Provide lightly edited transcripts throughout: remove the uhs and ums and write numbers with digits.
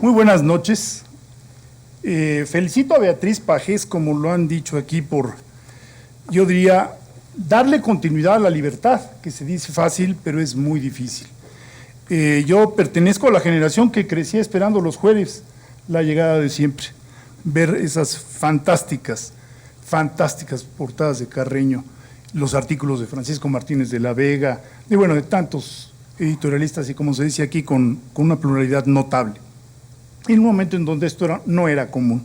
Muy buenas noches. Felicito a Beatriz Pajés, como lo han dicho aquí, por, yo diría, darle continuidad a la libertad, que se dice fácil, pero es muy difícil. Yo pertenezco a la generación que crecía esperando los jueves la llegada de Siempre, ver esas fantásticas portadas de Carreño, los artículos de Francisco Martínez de la Vega, de tantos editorialistas y, como se dice aquí, con una pluralidad notable, en un momento en donde esto no era común.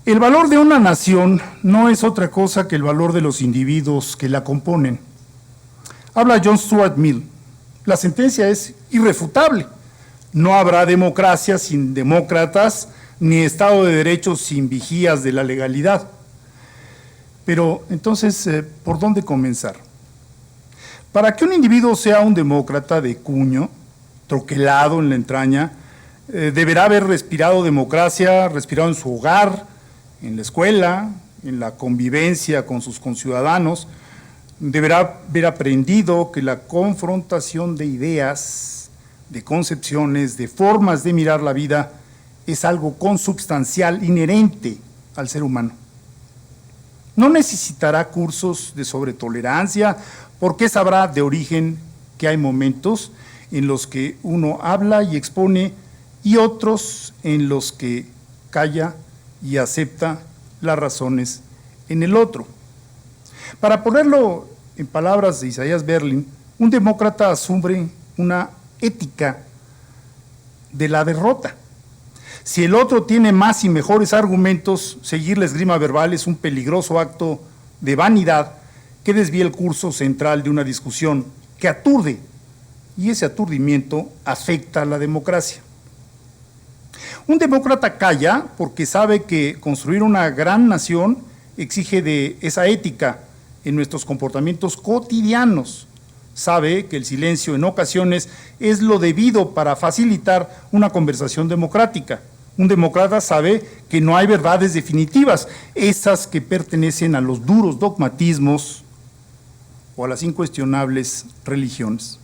El valor de una nación no es otra cosa que el valor de los individuos que la componen. Habla John Stuart Mill. La sentencia es irrefutable. No habrá democracia sin demócratas, ni Estado de Derecho sin vigías de la legalidad. Pero entonces, ¿por dónde comenzar? Para que un individuo sea un demócrata de cuño, troquelado en la entraña, deberá haber respirado democracia, respirado en su hogar, en la escuela, en la convivencia con sus conciudadanos, deberá haber aprendido que la confrontación de ideas, de concepciones, de formas de mirar la vida es algo consubstancial, inherente al ser humano. No necesitará cursos de sobretolerancia, porque sabrá de origen que hay momentos en los que uno habla y expone y otros en los que calla y acepta las razones en el otro. Para ponerlo en palabras de Isaías Berlin, un demócrata asume una ética de la derrota. Si el otro tiene más y mejores argumentos, seguir la esgrima verbal es un peligroso acto de vanidad que desvía el curso central de una discusión que aturde, y ese aturdimiento afecta a la democracia. Un demócrata calla porque sabe que construir una gran nación exige de esa ética en nuestros comportamientos cotidianos. Sabe que el silencio en ocasiones es lo debido para facilitar una conversación democrática. Un demócrata sabe que no hay verdades definitivas, esas que pertenecen a los duros dogmatismos o a las incuestionables religiones.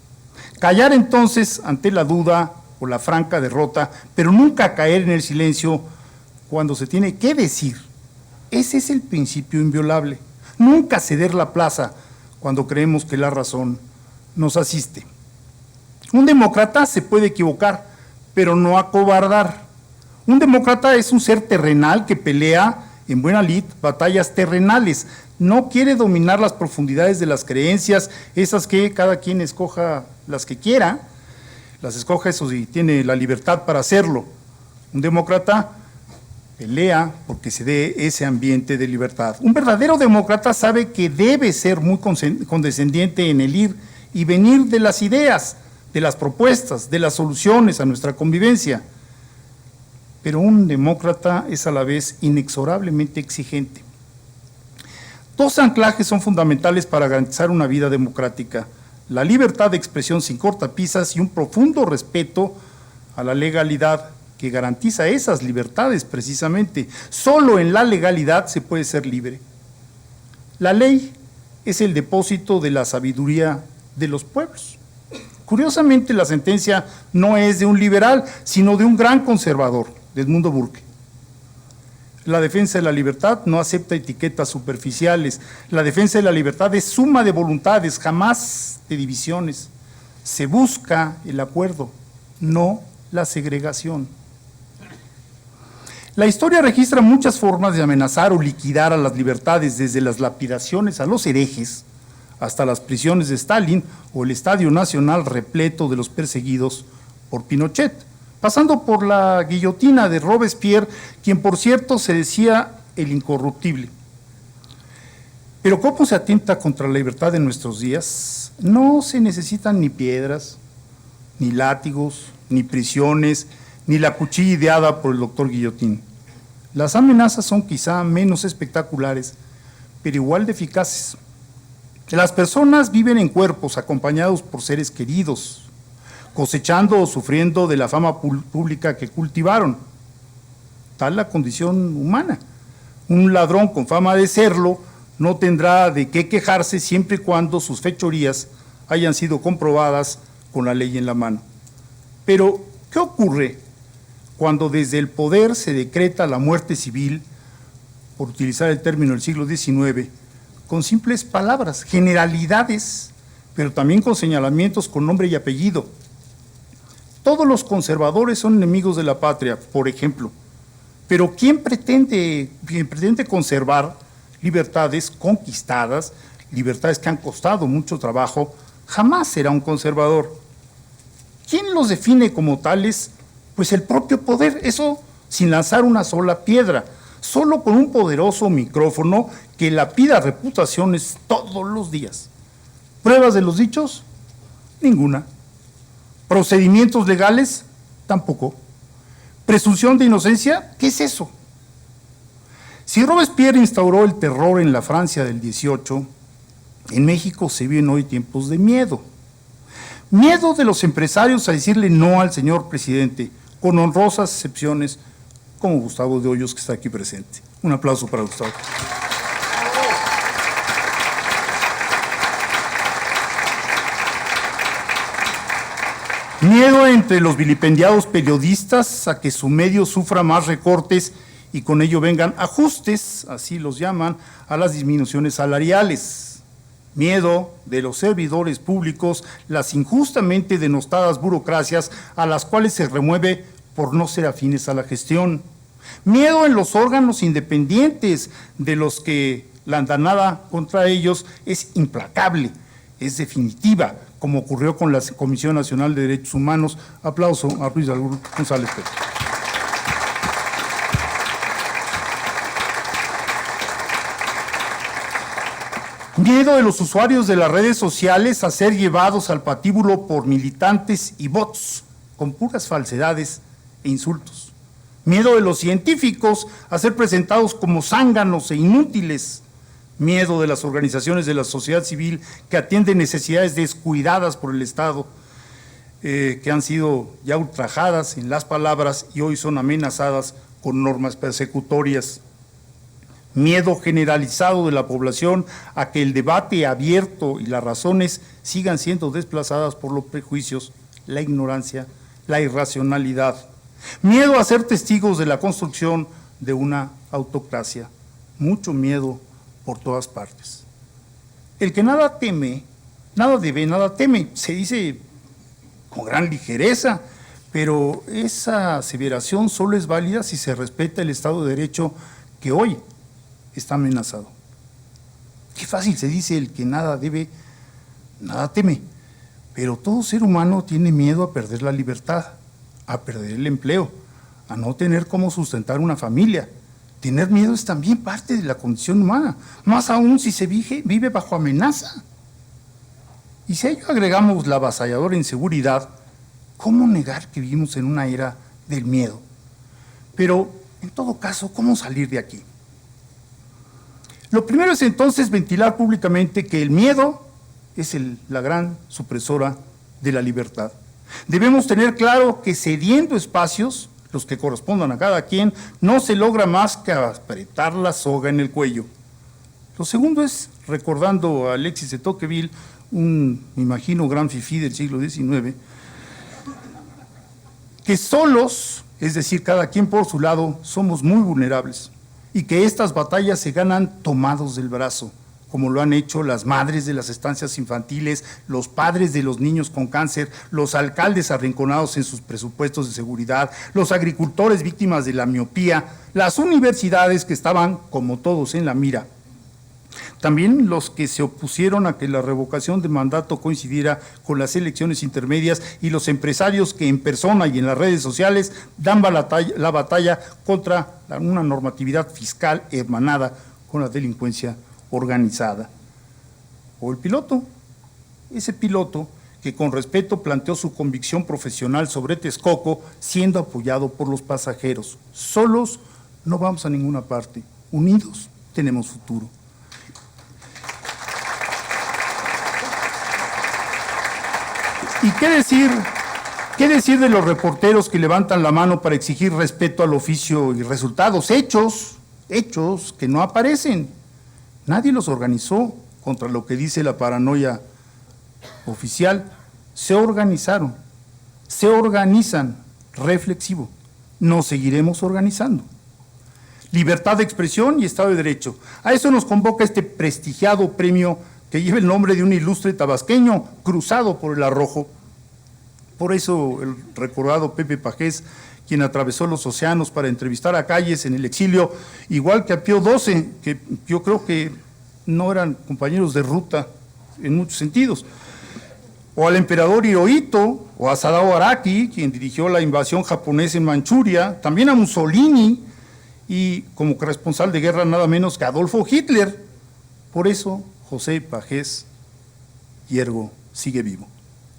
Callar entonces ante la duda o la franca derrota, pero nunca caer en el silencio cuando se tiene que decir. Ese es el principio inviolable. Nunca ceder la plaza cuando creemos que la razón nos asiste. Un demócrata se puede equivocar, pero no acobardar. Un demócrata es un ser terrenal que pelea en buena lid batallas terrenales. No quiere dominar las profundidades de las creencias, esas que cada quien escoja las que quiera, las escoja, eso sí, tiene la libertad para hacerlo. Un demócrata pelea porque se dé ese ambiente de libertad. Un verdadero demócrata sabe que debe ser muy condescendiente en el ir y venir de las ideas, de las propuestas, de las soluciones a nuestra convivencia. Pero un demócrata es a la vez inexorablemente exigente. Dos anclajes son fundamentales para garantizar una vida democrática: la libertad de expresión sin cortapisas y un profundo respeto a la legalidad que garantiza esas libertades precisamente. Solo en la legalidad se puede ser libre. La ley es el depósito de la sabiduría de los pueblos. Curiosamente, la sentencia no es de un liberal, sino de un gran conservador, de Edmundo Burke. La defensa de la libertad no acepta etiquetas superficiales. La defensa de la libertad es suma de voluntades, jamás de divisiones. Se busca el acuerdo, no la segregación. La historia registra muchas formas de amenazar o liquidar a las libertades, desde las lapidaciones a los herejes, hasta las prisiones de Stalin o el Estadio Nacional repleto de los perseguidos por Pinochet, pasando por la guillotina de Robespierre, quien por cierto se decía el incorruptible. Pero ¿cómo se atenta contra la libertad en nuestros días? No se necesitan ni piedras, ni látigos, ni prisiones, ni la cuchilla ideada por el doctor Guillotín. Las amenazas son quizá menos espectaculares, pero igual de eficaces. Las personas viven en cuerpos acompañados por seres queridos, cosechando o sufriendo de la fama pública que cultivaron. Tal la condición humana. Un ladrón con fama de serlo no tendrá de qué quejarse siempre y cuando sus fechorías hayan sido comprobadas con la ley en la mano. Pero, ¿qué ocurre cuando desde el poder se decreta la muerte civil, por utilizar el término del siglo XIX, con simples palabras, generalidades, pero también con señalamientos con nombre y apellido. Todos los conservadores son enemigos de la patria, por ejemplo, pero quien pretende conservar libertades conquistadas, libertades que han costado mucho trabajo, jamás será un conservador. ¿Quién los define como tales? Pues el propio poder, eso sin lanzar una sola piedra, solo con un poderoso micrófono que lapida reputaciones todos los días. ¿Pruebas de los dichos? Ninguna. ¿Procedimientos legales? Tampoco. ¿Presunción de inocencia? ¿Qué es eso? Si Robespierre instauró el terror en la Francia del 18, en México se viven hoy tiempos de miedo. Miedo de los empresarios a decirle no al señor presidente, con honrosas excepciones, como Gustavo de Hoyos, que está aquí presente. Un aplauso para Gustavo. Miedo entre los vilipendiados periodistas a que su medio sufra más recortes y con ello vengan ajustes, así los llaman, a las disminuciones salariales. Miedo de los servidores públicos, las injustamente denostadas burocracias a las cuales se remueve por no ser afines a la gestión. Miedo en los órganos independientes, de los que la andanada contra ellos es implacable, es definitiva, como ocurrió con la Comisión Nacional de Derechos Humanos. Aplauso a Ruiz González Pérez. Miedo de los usuarios de las redes sociales a ser llevados al patíbulo por militantes y bots, con puras falsedades e insultos. Miedo de los científicos a ser presentados como zánganos e inútiles. Miedo de las organizaciones de la sociedad civil que atienden necesidades descuidadas por el Estado, que han sido ya ultrajadas en las palabras y hoy son amenazadas con normas persecutorias. Miedo generalizado de la población a que el debate abierto y las razones sigan siendo desplazadas por los prejuicios, la ignorancia, la irracionalidad. Miedo a ser testigos de la construcción de una autocracia. Mucho miedo por todas partes. El que nada teme, nada debe, nada teme, se dice con gran ligereza, pero esa aseveración solo es válida si se respeta el Estado de Derecho que hoy está amenazado. Qué fácil se dice el que nada debe, nada teme, pero todo ser humano tiene miedo a perder la libertad, a perder el empleo, a no tener cómo sustentar una familia. Tener miedo es también parte de la condición humana, más aún si se vive bajo amenaza. Y si a ello agregamos la avasalladora inseguridad, ¿cómo negar que vivimos en una era del miedo? Pero, en todo caso, ¿cómo salir de aquí? Lo primero es entonces ventilar públicamente que el miedo es la gran supresora de la libertad. Debemos tener claro que cediendo espacios, los que correspondan a cada quien, no se logra más que apretar la soga en el cuello. Lo segundo es, recordando a Alexis de Tocqueville, me imagino, gran fifí del siglo XIX, que solos, es decir, cada quien por su lado, somos muy vulnerables y que estas batallas se ganan tomados del brazo, como lo han hecho las madres de las estancias infantiles, los padres de los niños con cáncer, los alcaldes arrinconados en sus presupuestos de seguridad, los agricultores víctimas de la miopía, las universidades que estaban, como todos, en la mira. También los que se opusieron a que la revocación de mandato coincidiera con las elecciones intermedias y los empresarios que en persona y en las redes sociales dan la batalla contra una normatividad fiscal hermanada con la delincuencia organizada. O el piloto, ese piloto que con respeto planteó su convicción profesional sobre Texcoco, siendo apoyado por los pasajeros. Solos no vamos a ninguna parte, unidos tenemos futuro. ¿Y qué decir de los reporteros que levantan la mano para exigir respeto al oficio y resultados? Hechos que no aparecen. Nadie los organizó contra lo que dice la paranoia oficial. Se organizaron, se organizan, reflexivo. nos seguiremos organizando. Libertad de expresión y Estado de Derecho. A eso nos convoca este prestigiado premio que lleva el nombre de un ilustre tabasqueño cruzado por el arrojo. Por eso el recordado Pepe Pajés, quien atravesó los océanos para entrevistar a Calles en el exilio, igual que a Pío XII, que yo creo que no eran compañeros de ruta en muchos sentidos, o al emperador Hirohito, o a Sadao Araki, quien dirigió la invasión japonesa en Manchuria, también a Mussolini, y como corresponsal de guerra nada menos que Adolfo Hitler. Por eso José Pajés Yergo sigue vivo.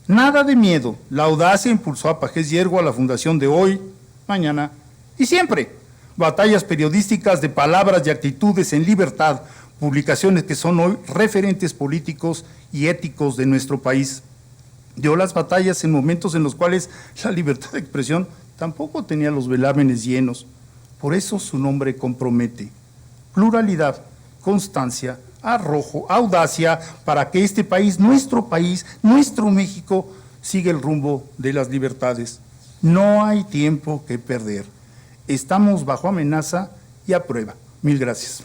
Nada de miedo, la audacia impulsó a Pajés Yergo a la fundación de Hoy, Mañana y Siempre. Batallas periodísticas de palabras y actitudes en libertad, publicaciones que son hoy referentes políticos y éticos de nuestro país. Dio las batallas en momentos en los cuales la libertad de expresión tampoco tenía los velámenes llenos. Por eso su nombre compromete pluralidad, constancia, arrojo, audacia, para que este país, nuestro México, siga el rumbo de las libertades. No hay tiempo que perder. Estamos bajo amenaza y a prueba. Mil gracias.